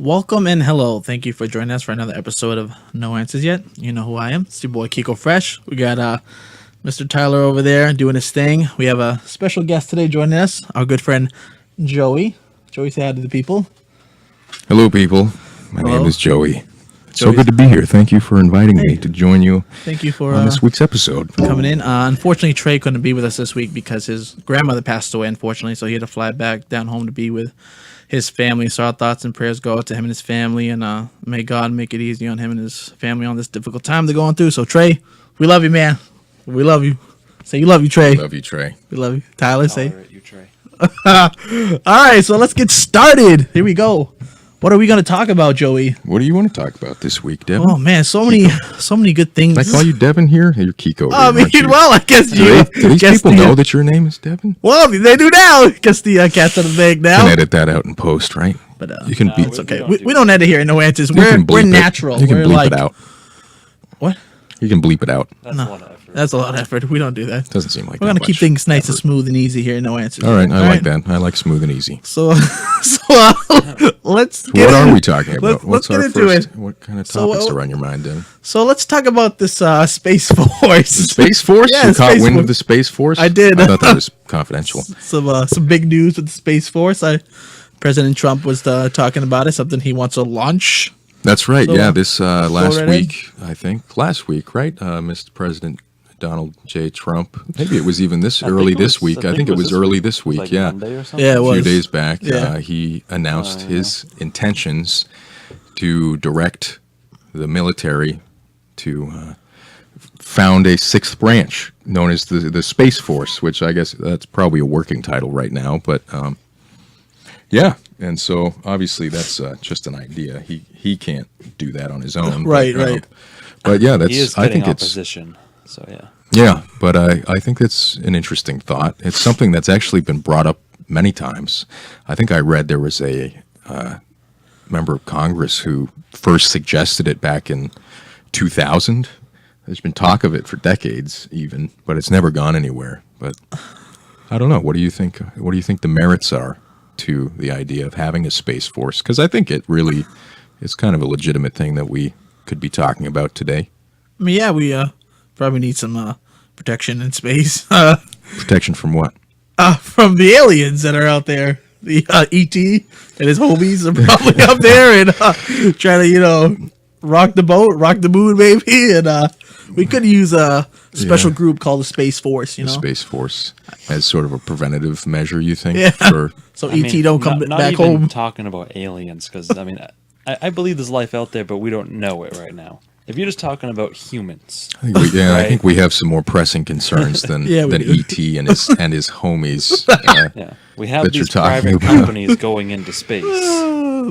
Welcome and hello. Thank you for joining us for another episode of No Answers Yet. You know who I am. It's your boy Kiko Fresh. We got Mr. Tyler over there doing his thing. We have a special guest today joining us, our good friend Joey. Joey, say hi to the people. Hello, people. My Hello. name is Joey. It's so Joey's- good to be here. Thank you for inviting me to join you Thank you for on this week's episode. coming in. Unfortunately, Trey couldn't be with us this week because his grandmother passed away, unfortunately, so he had to fly back down home to be with his family. So our thoughts and prayers go out to him and his family, and may God make it easy on him and his family on this difficult time they're going through. So, Trey, we love you, man. We love you. Say you love you, Trey. Love you, Trey. We love you. Tyler, say. Tolerate you, Trey. All right, so let's get started. Here we go. What are we going to talk about, Joey? What do you want to talk about this week, Devin? Oh, man, so many good things. Can I call you Devin here? You're Kiko. I mean, aren't you? well, I guess do you. these guess people the, know that your name is Devin? Well, they do now. Guess the cat's out of the bag You now. can edit that out in post, right? But You can beep. it's okay. We don't edit here. No answers. You We're can bleep it. natural. You can We're bleep like it out. what? You can bleep it out. That's No. a lot of effort. That's a lot of effort. We don't do that. Doesn't seem like We're that gonna keep much things nice and effort. smooth and easy here. No answers. All right, I like that. I like smooth and easy. So, let's get What are we talking about? let's What's get our into first? it. What kind of So, topics are on your mind, then? So let's talk about this Space Force. Space Force? Yeah, You caught Space wind Force. of the Space Force? I did. I thought that was confidential. Some big news with the Space Force. President Trump was talking about it. Something he wants to launch. That's right. So, Yeah, this last right ahead. week, I think. Last week, right? Mr. President Donald J. Trump. Maybe it was even this early this week. I think it was early this week, like yeah. Monday or something? Yeah, it A was. few days back, Yeah. he announced his intentions to direct the military to found a sixth branch known as the Space Force, which I guess that's probably a working title right now. But yeah, and so obviously that's just an idea. He can't do that on his own. Right, but, right. But yeah, He is I getting think it's opposition, so yeah. yeah, but I think it's an interesting thought. It's something that's actually been brought up many times. I think I read there was a member of Congress who first suggested it back in 2000. There's been talk of it for decades even, but it's never gone anywhere. But I don't know. What do you think? What do you think the merits are to the idea of having a Space Force? Because I think it really is kind of a legitimate thing that we could be talking about today. I mean, yeah, we probably need some protection in space Protection from what? from the aliens that are out there. The ET and his homies are probably up there and trying to, rock the boat, rock the moon, maybe. And we could use a special group called the Space Force. The Space Force as sort of a preventative measure, you think? Yeah. For, So I ET mean, don't come not back even home. talking about aliens, because, I mean, I believe there's life out there, but we don't know it right now. If you're just talking about humans, I Right. think we have some more pressing concerns than, Yeah, we than do. ET and his homies. yeah, we have That you're these talking private about. companies going into space.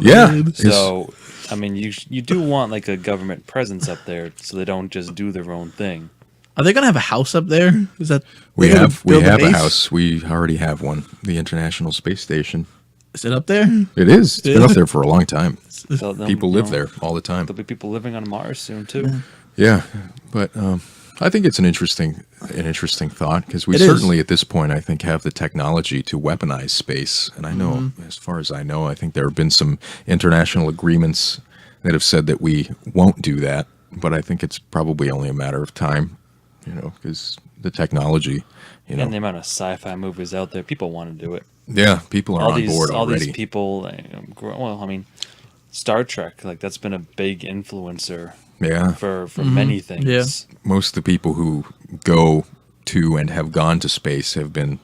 Yeah. it's- So, I mean, you do want like a government presence up there, so they don't just do their own thing. Are they gonna have a house up there? Is that we they gonna have build a base? house. We already have one. The International Space Station. Is it up there? It is. It's been Yeah. up there for a long time. So they'll, People you live know, there all the time. There'll be people living on Mars soon too. Yeah, but I think it's an interesting thought because we It is. certainly at this point I think have the technology to weaponize space. And I know, Mm-hmm. as far as I know, I think there have been some international agreements that have said that we won't do that. But I think it's probably only a matter of time, because the technology, And the amount of sci-fi movies out there, people want to do it. yeah, people are on board all already. these people. Well, I mean, Star Trek, like that's been a big influencer Yeah, for many things. Yeah. most of the people who go to and have gone to space have been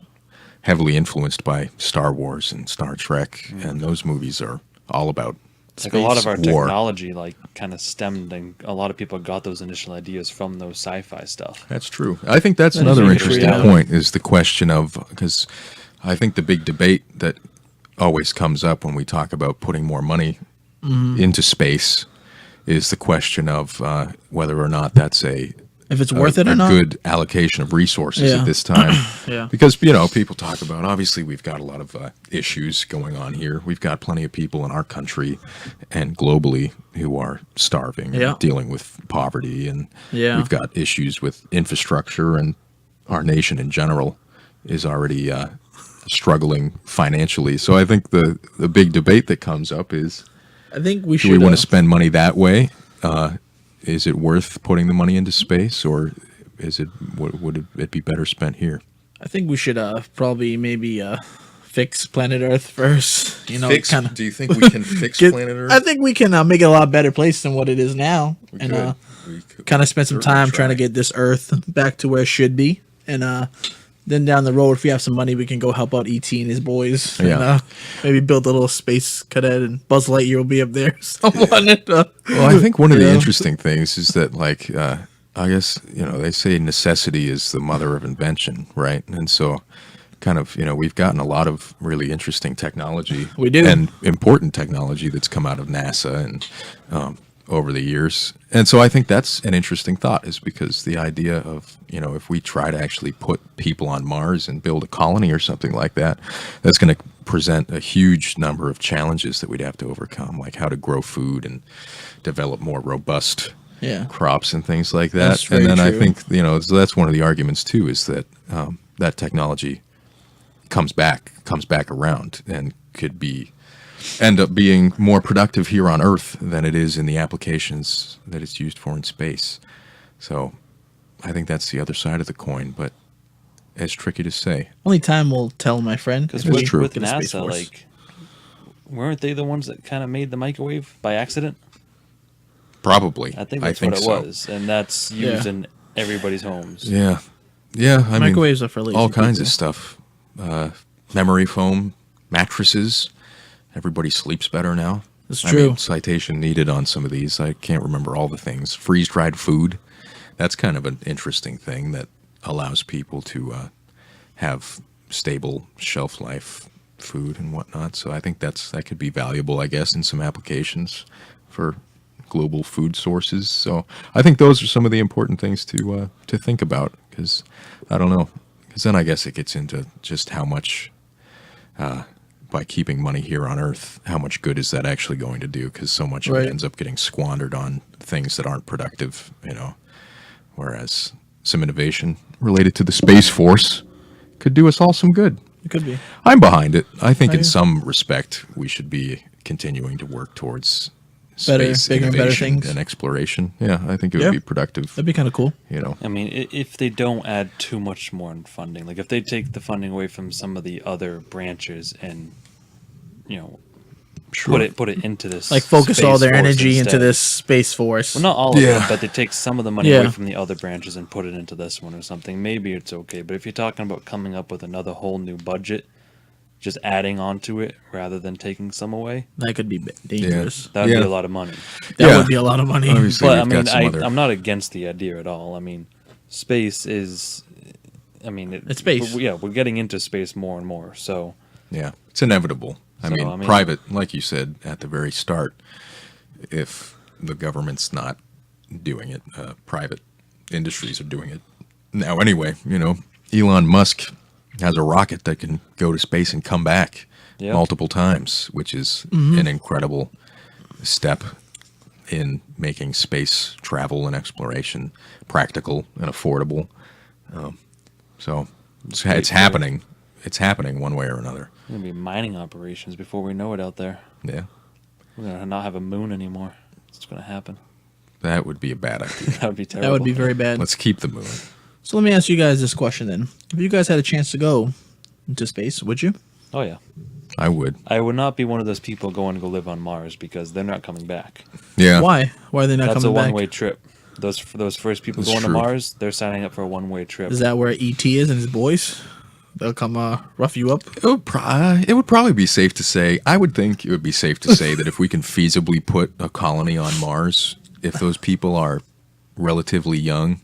heavily influenced by Star Wars and Star Trek, and those movies are all about Like a lot of our space war. technology, like kind of stemmed, and a lot of people got those initial ideas from those sci-fi stuff. That's true. I think that's That another is interesting true, yeah. point is the question of, because I think the big debate that always comes up when we talk about putting more money into space is the question of whether or not that's If it's worth it or not? good allocation of resources Yeah. at this time. Yeah. Because, people talk about, obviously, we've got a lot of issues going on here. We've got plenty of people in our country and globally who are starving Yeah. and dealing with poverty. And Yeah. we've got issues with infrastructure, and our nation in general is already struggling financially. So I think the big debate that comes up is, I think we Do we should. want to spend money that way? Is it worth putting the money into space, or is it would it be better spent here? I think we should probably maybe fix planet Earth first. You know, kind of. Do you think we can fix planet Earth? I think we can make it a lot better place than what it is now, and We could kind of spend some certainly time trying to get this Earth back to where it should be, and then down the road, if we have some money, we can go help out ET and his boys. And, Yeah. maybe build a little space cadet, and Buzz Lightyear will be up there. Someone. Well, I think one of the Yeah. interesting things is that, like, I guess, they say necessity is the mother of invention, right? And so, kind of, we've gotten a lot of really interesting technology. We do. And important technology that's come out of NASA and over the years. And so I think that's an interesting thought, is because the idea of, if we try to actually put people on Mars and build a colony or something like that, that's going to present a huge number of challenges that we'd have to overcome, like how to grow food and develop more robust Yeah. crops and things like that. That's very And then I true. think, so that's one of the arguments too, is that that technology comes back around and could end up being more productive here on Earth than it is in the applications that it's used for in space. So I think that's the other side of the coin, but it's tricky to say. Only time will tell, my friend. Because if we It's true. with get a Space NASA, Force. like, weren't they the ones that kind of made the microwave by accident? Probably. I think that's so. what it was, and that's used Yeah. in everybody's homes. Yeah. Yeah. I mean, Microwaves are for lazy all kinds people. of stuff. Memory foam, mattresses. Everybody sleeps better now. It's I true. mean, citation needed on some of these. I can't remember all the things. Freeze-dried food. That's kind of an interesting thing that allows people to have stable shelf life food and whatnot. So I think that could be valuable, I guess, in some applications for global food sources. So I think those are some of the important things to think about, because I don't know. Because then I guess it gets into just how much, by keeping money here on Earth, how much good is that actually going to do? Because so much of Right. it ends up getting squandered on things that aren't productive, Whereas some innovation related to the Space Force could do us all some good. It could be. I'm behind it. I think I- in some respect we should be continuing to work towards Better, space bigger and better innovation things. and exploration. Yeah, I think it would Yeah. be productive. That'd be kind of cool. I mean, if they don't add too much more in funding, like if they take the funding away from some of the other branches and, Sure. put it into this, Like focus all Space their Force energy into instead. this Space Force. Well, not all of Yeah. it, but they take some of the money Yeah. away from the other branches and put it into this one or something. Maybe it's okay. But if you're talking about coming up with another whole new budget, just adding onto it rather than taking some away, That could be dangerous. that would Yeah. be a lot of money. That Yeah. would be a lot of money. Obviously, But I we've mean, got some other. I'm not against the idea at all. I mean, space is. I mean, It's space. We're getting into space more and more. So Yeah, it's inevitable. I So, mean, I mean- private, like you said at the very start, if the government's not doing it, private industries are doing it now anyway. Elon Musk has a rocket that can go to space and come back Yep. multiple times, which is Mm-hmm. an incredible step in making space travel and exploration practical and affordable. So it's happening. It's happening one way or another. there's gonna be mining operations before we know it out there. Yeah, We're gonna not have a moon anymore. It's gonna happen. that would be a bad idea. That would be terrible. That would be very bad. Let's keep the moon. So let me ask you guys this question then. If you guys had a chance to go into space, would you? Oh yeah. I would. I would not be one of those people going to go live on Mars because they're not coming back. Yeah. Why? Why are they not That's a coming back? one-way trip. Those first people That's going true. to Mars, they're signing up for a one-way trip. Is that where ET is and his boys? They'll come rough you up. It would probably be safe to say. I would think it would be safe to say that if we can feasibly put a colony on Mars, if those people are relatively young,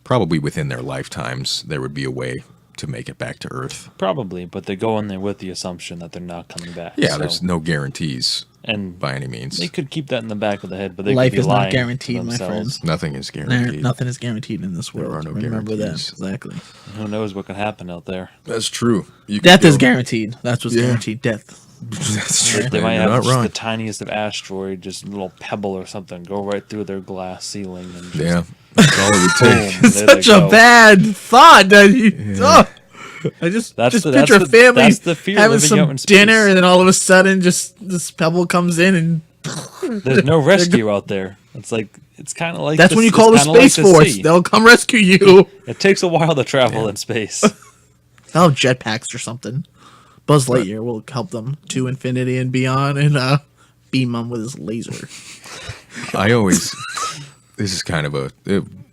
probably within their lifetimes, there would be a way to make it back to Earth. Probably, but they go in there with the assumption that they're not coming back. Yeah, so- there's no guarantees and by any means. they could keep that in the back of the head, but they Life could be is not lying to guaranteed, my themselves. friends. Nothing is There, guaranteed. nothing is guaranteed in this world. are no Remember guarantees. that. Exactly. Who knows what could happen out there? That's true. You could Death is go- guaranteed. That's what's Yeah. guaranteed. Death. That's true. They might You're have not just wrong. the tiniest of asteroid, just a little pebble or something, go right through their glass ceiling and just Yeah, that's all it would take. boom, there they Such a go. bad thought. That you, I just That's the- picture that's a the- family that's the fear having living out some in space. dinner, and then all of a sudden, just this pebble comes in and There's no rescue out there. It's kind of like That's when you call the Space Force. They'll come rescue you. It takes a while to travel in space. They'll have jetpacks or something. Buzz Lightyear will help them to infinity and beyond, and beam them with his laser. This is kind of a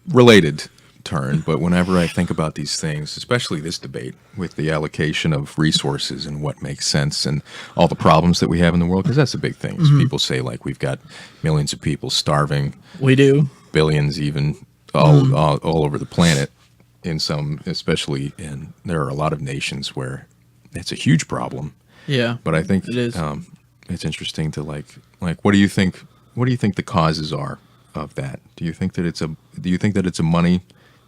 related turn, but whenever I think about these things, especially this debate with the allocation of resources and what makes sense and all the problems that we have in the world, because that's a big thing. Is people say, like, we've got millions of people starving. We do. Billions even all over the planet. In some, especially there are a lot of nations where it's a huge problem. Yeah. But I think it is. It's interesting to like what do you think the causes are of that? Do you think that it's a money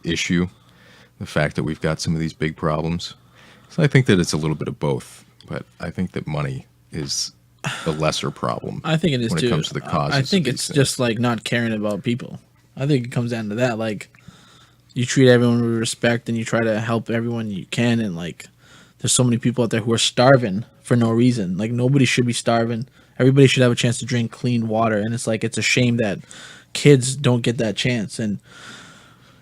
issue, the fact that we've got some of these big problems? So I think that it's a little bit of both, but I think that money is the lesser problem. I think it is when too. it comes to the causes. I think it's just like not caring about people. I think it comes down to that. Like, you treat everyone with respect and you try to help everyone you can, and like, there's so many people out there who are starving for no reason. Like, nobody should be starving. Everybody should have a chance to drink clean water, and it's like, it's a shame that kids don't get that chance. And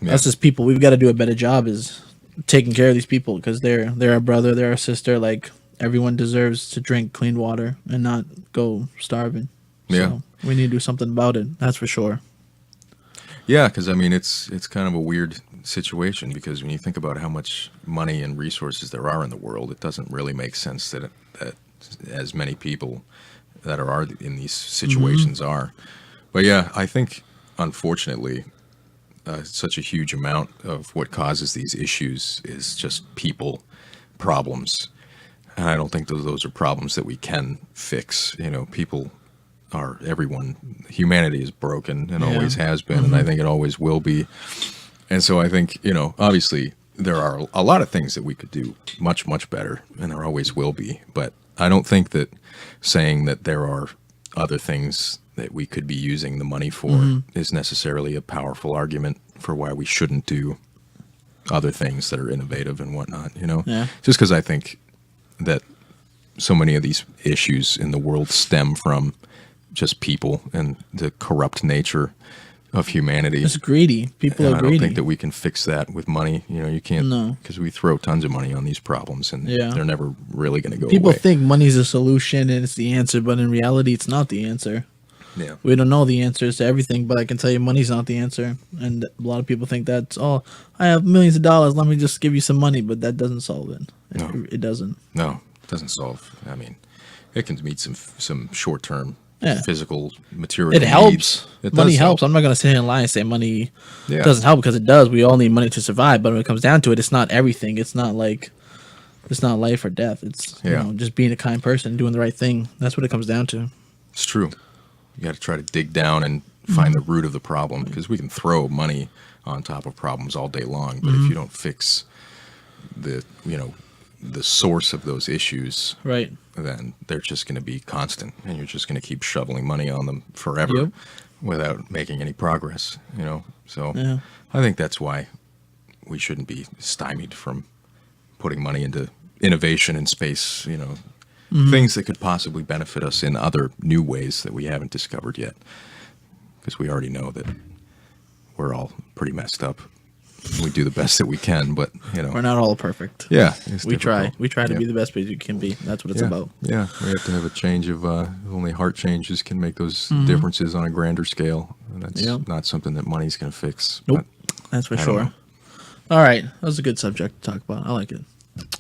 us as people, we've got to do a better job is taking care of these people, because they're our brother, they're our sister. Like, everyone deserves to drink clean water and not go starving. Yeah. So we need to do something about it. That's for sure. Yeah, because I mean, it's kind of a weird situation, because when you think about how much money and resources there are in the world, it doesn't really make sense that as many people that are in these situations are. But yeah, I think unfortunately, such a huge amount of what causes these issues is just people problems, and I don't think those are problems that we can fix. Humanity is broken and always has been, and I think it always will be. And so I think, obviously there are a lot of things that we could do much, much better, and there always will be. But I don't think that saying that there are other things that we could be using the money for is necessarily a powerful argument for why we shouldn't do other things that are innovative and whatnot, Yeah. Just because I think that so many of these issues in the world stem from just people and the corrupt nature of humanity. It's greedy. People And are I greedy. don't think that we can fix that with money. You can't, No. because we throw tons of money on these problems, and Yeah. they're never really going to go People away. think money's a solution and it's the answer, but in reality, it's not the answer. Yeah. We don't know the answers to everything, but I can tell you money's not the answer. And a lot of people think that's, oh, I have millions of dollars, let me just give you some money, but that doesn't solve it. No. It doesn't. No, it doesn't solve. I mean, it can meet some short-term Yeah. physical material It helps. needs. It Money does helps. help. I'm not going to sit here and lie and say money Yeah. doesn't help, because it does. We all need money to survive, but when it comes down to it, it's not everything. It's not like, it's not life or death. It's just being a kind person, doing the right thing. That's what it comes down to. It's true. You got to try to dig down and find the root of the problem, because we can throw money on top of problems all day long, but if you don't fix the source of those issues, Right. then they're just going to be constant, and you're just going to keep shoveling money on them forever Yep. without making any progress, So Yeah. I think that's why we shouldn't be stymied from putting money into innovation in space, things that could possibly benefit us in other new ways that we haven't discovered yet, because we already know that we're all pretty messed up. We do the best that we can, but We're not all perfect. yeah, it's We try. difficult. We try to Yeah. be the best we can be. That's what it's about. Yeah, we have to have a change of only heart changes can make those differences on a grander scale. And that's Yep. not something that money's going to fix. Nope. That's for I don't sure. know. All right. That was a good subject to talk about. I like it.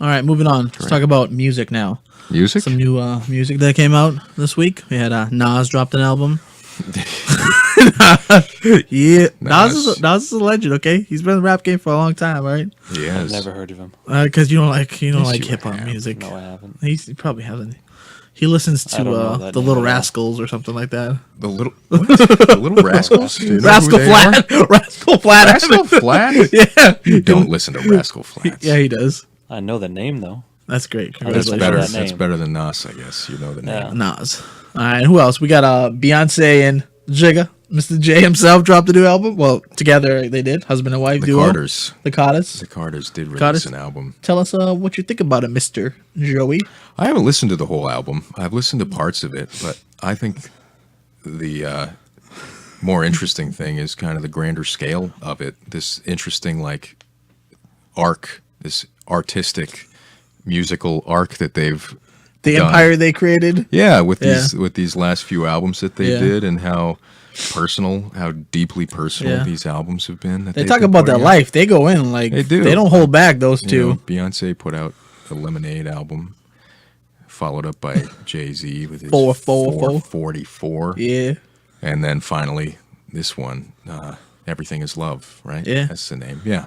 All right. Moving on. Let's Right. talk about music now. Music? Some new music that came out this week. We had Nas dropped an album. Yeah. Nas. Nas is a legend, okay? He's been in the rap game for a long time, right? Yes. I've never heard of him. Because you don't like Yes, you hip hop have. music. No, I haven't. He probably hasn't. He listens I don't know to that the name Little at all. Rascals or something like that. The little what? The Little Rascals? Do you know who Rascal they are? Flat. Rascal Flat. Rascal Flat? Yeah. You don't listen to Rascal Flats. Yeah, he does. I know the name though. That's great. That's That's Congratulations. better. That That's name. better than Nas, I guess. You know the name. Yeah. Nas. All right, who else? We got Beyonce and Jigga. Mr. J himself dropped a new album. Well, together they did. Husband and wife The duo. Carters. The Carters. The Carters did release Carters. an album. Tell us what you think about it, Mr. Joey. I haven't listened to the whole album. I've listened to parts of it, but I think the more interesting thing is kind of the grander scale of it. This interesting like arc, this artistic musical arc that they've The done. empire they created. Yeah, with Yeah. these last few albums that they Yeah. did, and how deeply personal Yeah. these albums have been. That They they've talk been about their putting out. life. They go in like They do. They don't hold back. Those You two. know, Beyonce put out the Lemonade album, followed up by Jay-Z with his 444, Yeah. and then finally this one, Everything Is Love, right? Yeah. That's the name. Yeah.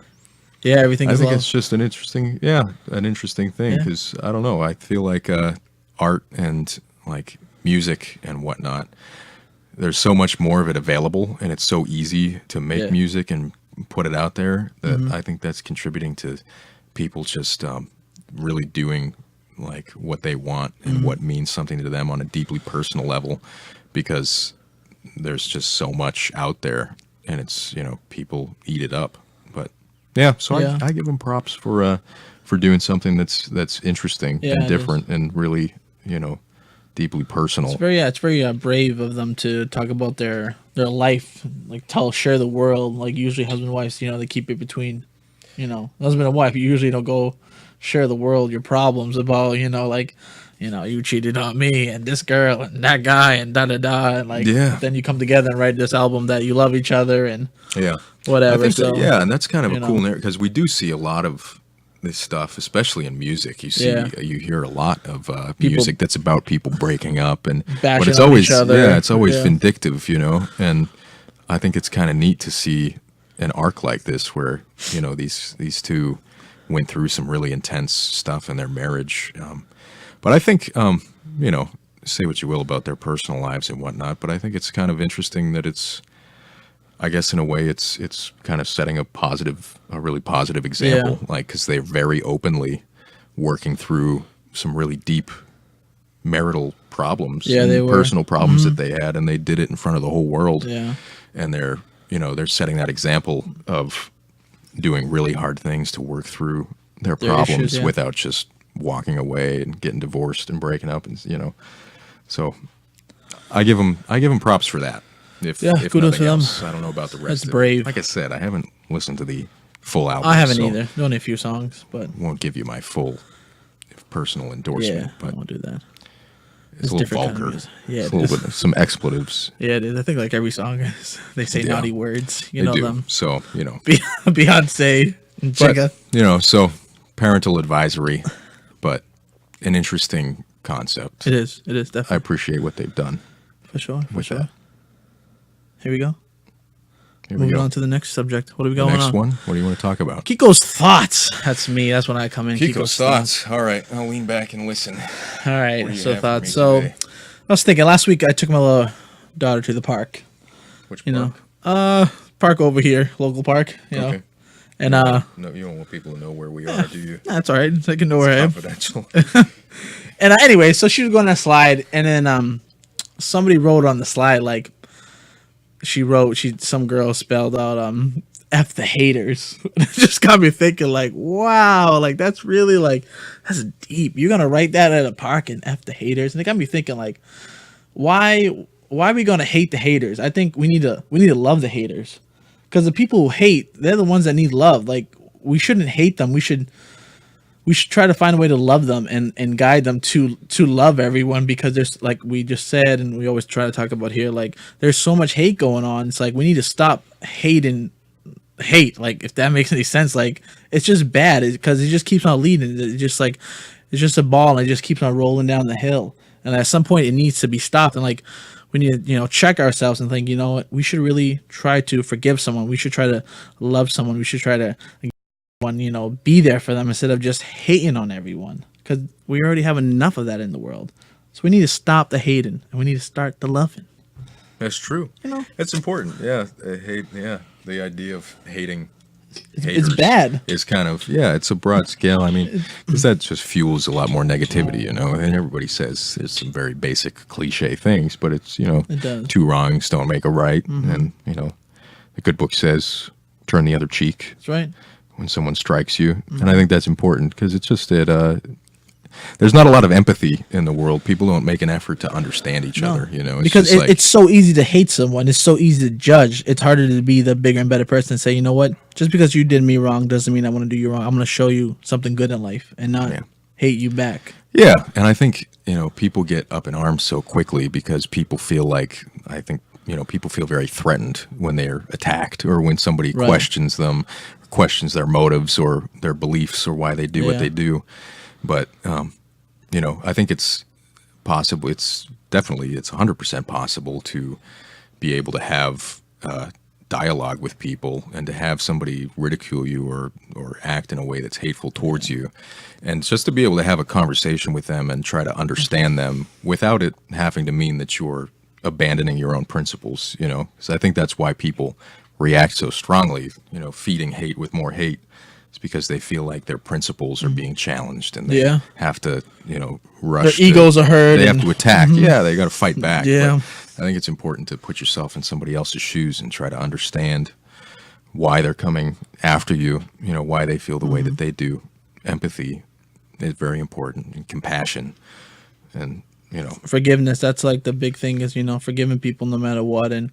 Yeah. Everything I is think love. it's just an interesting thing Yeah. because I don't know. I feel like art and like music and whatnot. There's so much more of it available, and it's so easy to make Yeah. Mm-hmm. music and put it out there that I think that's contributing to people just really doing like what they want and Mm-hmm. what means something to them on a deeply personal level, because there's just so much out there, and it's, you know, people eat it up. But yeah, so Yeah. I give them props for doing something that's interesting Yeah, and it is. different and really, you know, deeply personal. It's very brave of them to talk about their life, like share the world. Like usually husband and wives, you know, they keep it between, you know, husband and wife. You usually don't go share the world, your problems about, you know, like, you know, you cheated on me and this girl and that guy and da da da. And like, Yeah. then you come together and write this album that you love each other and Yeah. whatever. I think so yeah, and that's kind of you a cool know. narrative because we do see a lot of this stuff, especially in music. You see, Yeah. you hear a lot of People- music that's about people breaking up, and Bashing but it's on always each other. yeah, it's always Yeah. vindictive, you know. And I think it's kind of neat to see an arc like this where, you know, these two went through some really intense stuff in their marriage. But I think you know, say what you will about their personal lives and whatnot, but I think it's kind of interesting that it's, I guess in a way, it's kind of setting a really positive example, like because they're very openly working through some really deep marital problems, Yeah, and they were. personal problems that they had, and they did it in front of the whole world. Yeah. And they're, you know, they're setting that example of doing really hard things to work through their Their problems issues, yeah. without just walking away and getting divorced and breaking up, and you know, so I give them props for that. If Yeah, kudos nothing to them. else, I don't know about the rest. That's of it. brave. Like I said, I haven't listened to the full album. I haven't so either. Only a few songs, but Won't give you my full personal endorsement, yeah, I but won't do that. it's a little different kind of vulgar. music. Yeah, it's it a little is. bit of some expletives. Yeah, it is. I think like every song is. They say Yeah. naughty words. You They know do. them. So you know, Beyonce and but, Jigga. you know, so parental advisory, but an interesting concept. It is. It is I definitely appreciate what they've done. for sure. For with sure. that. Here we go. Here we Moving go. on to the next subject. What do we The going next on? one. What do you want to talk about? Kiko's thoughts. That's me. That's when I come in. All right, I'll lean back and listen. All What right. do you So have for thoughts. me So today? I was thinking last week I took my little daughter to the park. Which You park? know, park over here, local park. You know, Okay. and No, you don't want people to know where we are, do you? that's all right. I can know where I am. Confidential. And anyway, so she was going on a slide, and then somebody wrote on the slide like some girl spelled out F the haters. It just got me thinking like, wow, like that's really like that's deep. You're gonna write that at a park and F the haters, and it got me thinking like, why are we gonna hate the haters? I think we need to love the haters, because the people who hate, they're the ones that need love. Like we shouldn't hate them. We should try to find a way to love them and guide them to love everyone, because there's, like we just said, and we always try to talk about here, like there's so much hate going on. It's like we need to stop hating hate, like if that makes any sense. Like it's just bad because it just keeps on leading. It's just like it's just a ball and it just keeps on rolling down the hill, and at some point it needs to be stopped. And like we need to, you know, check ourselves and think, you know what, we should really try to forgive someone. We should try to love someone. We should try to you know, be there for them instead of just hating on everyone, because we already have enough of that in the world. So we need to stop the hating and we need to start the loving. That's true. You know? It's important. Yeah, hate. Yeah, the idea of hating It's haters bad. is kind of it's a broad scale. I mean, because that just fuels a lot more negativity, you know. And everybody says there's some very basic cliche things, but it's, you know, It does. two wrongs don't make a right, and you know, the good book says turn the other cheek That's right. when someone strikes you, and I think that's important because it's just that there's not a lot of empathy in the world. People don't make an effort to understand each other. You know, because just like, it's so easy to hate someone. It's so easy to judge. It's harder to be the bigger and better person and say, you know what? Just because you did me wrong doesn't mean I want to do you wrong. I'm going to show you something good in life and not hate you back. yeah. And I think, you know, people get up in arms so quickly because people feel like, I think, you know, people feel very threatened when they're attacked or when somebody Right. questions them, questions their motives or their beliefs or why they do what Yeah. they do. But, you know, I think it's possible. It's definitely, it's 100% possible to be able to have dialogue with people and to have somebody ridicule you or act in a way that's hateful towards you. And just to be able to have a conversation with them and try to understand them without it having to mean that you're abandoning your own principles, you know. So I think that's why people react so strongly, you know, feeding hate with more hate. It's because they feel like their principles are being challenged and they Yeah. have to, you know, rush. Their egos are hurt They have and- to attack. Yeah, they got to fight back. Yeah. But I think it's important to put yourself in somebody else's shoes and try to understand why they're coming after you, you know, why they feel the way that they do. Empathy is very important, and compassion. And, you know, Forgiveness, that's like the big thing is, you know, forgiving people no matter what and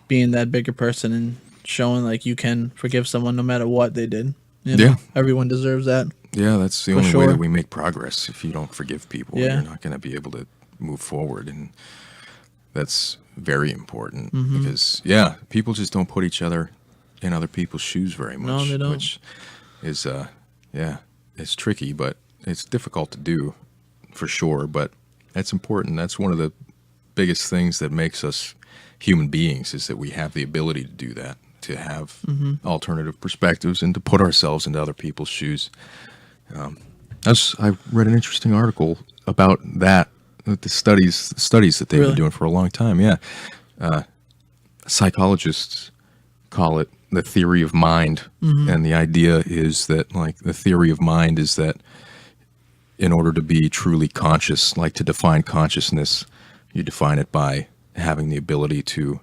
being that bigger person and showing like you can forgive someone no matter what they did. You know, Yeah. everyone deserves that. yeah, that's the For only way sure. that we make progress. If you don't forgive people, Yeah. you're not going to be able to move forward. And that's very important Mm-hmm. because, yeah, people just don't put each other in other people's shoes very much. No, they don't. Which is, yeah, it's tricky, but it's difficult to do for sure. But that's important. That's one of the biggest things that makes us human beings is that we have the ability to do that, to have Mm-hmm. alternative perspectives and to put ourselves into other people's shoes. I read an interesting article about that, the studies that they've Really? been doing for a long time. Yeah, psychologists call it the theory of mind, and the idea is that, like, the theory of mind is that in order to be truly conscious, like to define consciousness, you define it by having the ability to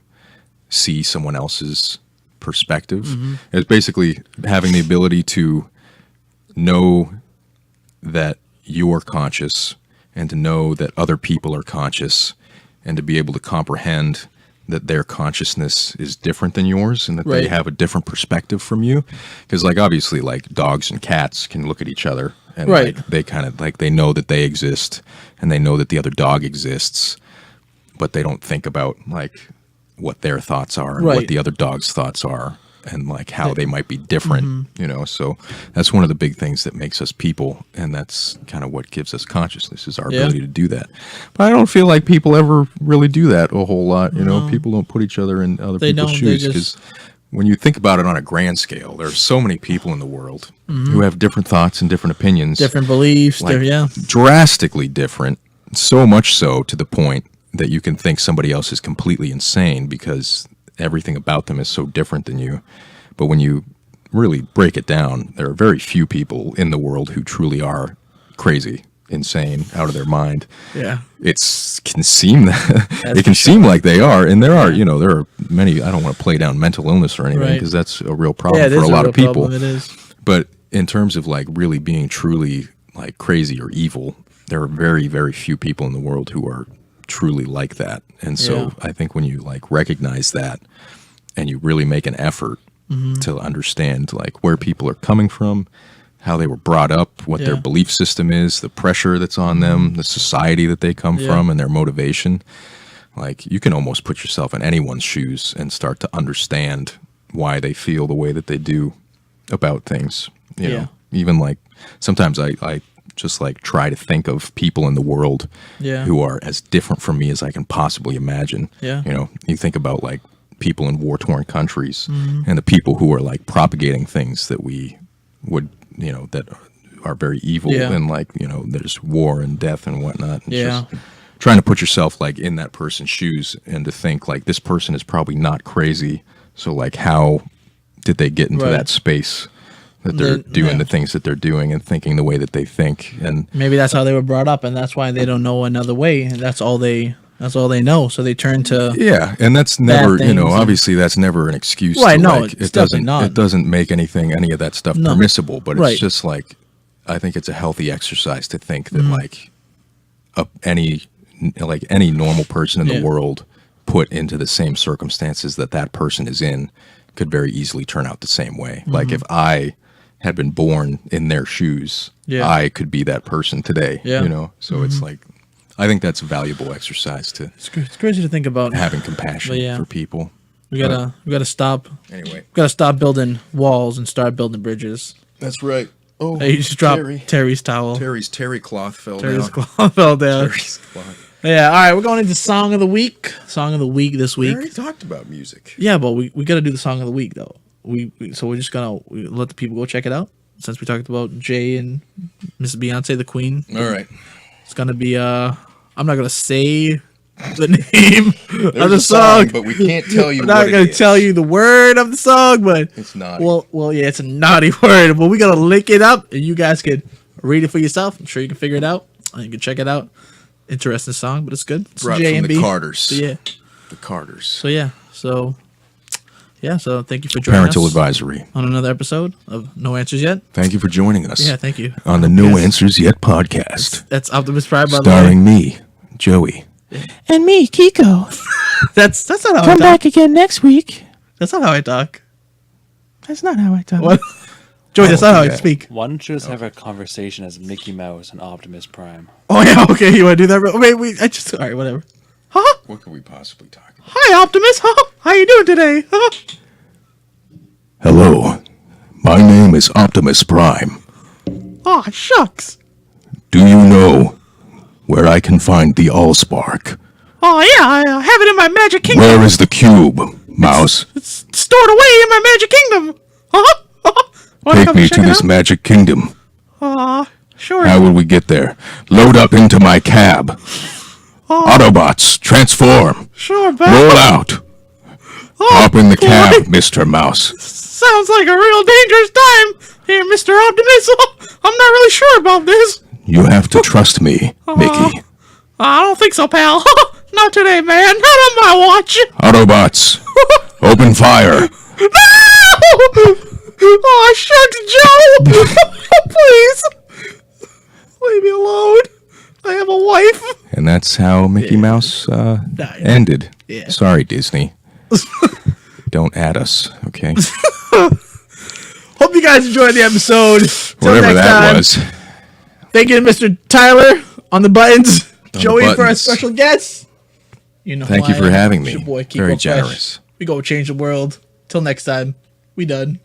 see someone else's perspective. It's basically having the ability to know that you're conscious and to know that other people are conscious and to be able to comprehend that their consciousness is different than yours and that they Right. have a different perspective from you. Because, like, obviously, like, dogs and cats can look at each other and Right. like, they kind of like, they know that they exist and they know that the other dog exists, but they don't think about like what their thoughts are and what Right. the other dog's thoughts are and like how they might be different, you know. So that's one of the big things that makes us people, and that's kind of what gives us consciousness, is our Yeah. ability to do that. But I don't feel like people ever really do that a whole lot, you know. People don't put each other in other They people's don't, they shoes, because when you think about it on a grand scale, there's so many people in the world who have different thoughts and different opinions, Different beliefs. like, Yeah. drastically different, so much so to the point that you can think somebody else is completely insane because everything about them is so different than you. But when you really break it down, there are very few people in the world who truly are crazy, insane, out of their mind. Yeah. It can seem that That's it can for sure. seem like they are, and there are, you know, there are many. I don't want to play down mental illness or anything, Right. because that's a real problem Yeah, it for is a lot real of people. problem. It is. But in terms of like really being truly like crazy or evil, there are very, very few people in the world who are truly like that. And so Yeah. I think when you like recognize that and you really make an effort Mm-hmm. to understand like where people are coming from, how they were brought up, what their Yeah. Mm-hmm. belief system is, the pressure that's on them, the society that they come Yeah. from, and their motivation, like you can almost put yourself in anyone's shoes and start to understand why they feel the way that they do about things. You Yeah. know, even like sometimes I just like try to think of people in the world Yeah. who are as different from me as I can possibly imagine. Yeah. You know, you think about like people in war-torn countries Mm-hmm. and the people who are like propagating things that we would, you know, that are very evil, Yeah. and like, you know, there's war and death and whatnot. It's Yeah. just trying to put yourself like in that person's shoes and to think like this person is probably not crazy. So like how did they get into Right. that space that they're Then- doing yeah. the things that they're doing and thinking the way that they think? And Maybe that's how they were brought up, and that's why they don't know another way. And that's all they know. So they turn to yeah, and that's never, you things know, and- obviously that's never an excuse. Right, to, no, like, it's definitely not. It doesn't make any of that stuff No. permissible, but it's Right. just like I think it's a healthy exercise to think that like any normal person in Yeah. the world put into the same circumstances that person is in could very easily turn out the same way. Like if I had been born in their shoes, Yeah. I could be that person today. Yeah. You know, so it's like I think that's a valuable exercise to It's crazy to think about. having compassion But yeah. for people. We gotta stop. Anyway, We gotta stop building walls and start building bridges. that's right. Oh, Hey, you just dropped Terry's towel. Terry's terry cloth fell Terry's down. claw fell down. Terry's cloth. Yeah. All right, we're going into song of the week. Song of the week this We week. already talked about music. Yeah, but we got to do the song of the week though. So we're just gonna let the people go check it out. Since we talked about Jay and Miss Beyonce, the Queen, All right. it's gonna be I'm not gonna say the name of There's the a song. but we can't tell you I'm what not it gonna is. tell you the word of the song, but It's naughty. well, yeah, it's a naughty word. But we gotta link it up, and you guys can read it for yourself. I'm sure you can figure it out. And you can check it out. Interesting song, but it's good. It's Brought J from and the B. Carters. So, yeah. The Carters. So thank you for joining Parental us advisory. on another episode of No Answers Yet. Thank you for joining us Yeah, thank you. on the No Yes. Answers Yet podcast, That's Optimus Prime, by the way. starring me, Joey. And me, Kiko. That's not how I Come talk. back again next week. That's not how I talk. That's not how I talk. What? Joey, that's not how I do that. speak. Why don't you just have a conversation as Mickey Mouse and Optimus Prime? Oh yeah, okay. You want to do that? Wait. All right, whatever. Huh? What could we possibly talk about? Hi, Optimus. Huh? How you doing today? Huh? Hello, my name is Optimus Prime. Oh, shucks. Do you know where I can find the Allspark? Oh yeah, I have it in my magic kingdom. Where is the cube, Mouse? It's stored away in my magic kingdom. Huh? Wanna Take come me check to it this out? magic kingdom. Sure. How will we get there? Load up into my cab. Autobots, transform. Sure, Beth. Roll out. Hop in the cab, Mr. Mouse. Sounds like a real dangerous time here, Mr. Optimus. I'm not really sure about this. You have to trust me, Mickey. I don't think so, pal. Not today, man. Not on my watch. Autobots, open fire. Oh, shucks, Joe. Please. Leave me alone. I have a wife. And that's how Mickey Mouse ended. Yeah. Sorry, Disney. Don't add us, okay? Hope you guys enjoyed the episode. Till Whatever next that time. was. Thank you to Mr. Tyler on the buttons. Joey for our buttons. special guest. You know Thank who you I for am. having It's me. your boy, Kiko Very Fresh. generous. We go change the world. Till next time. We done.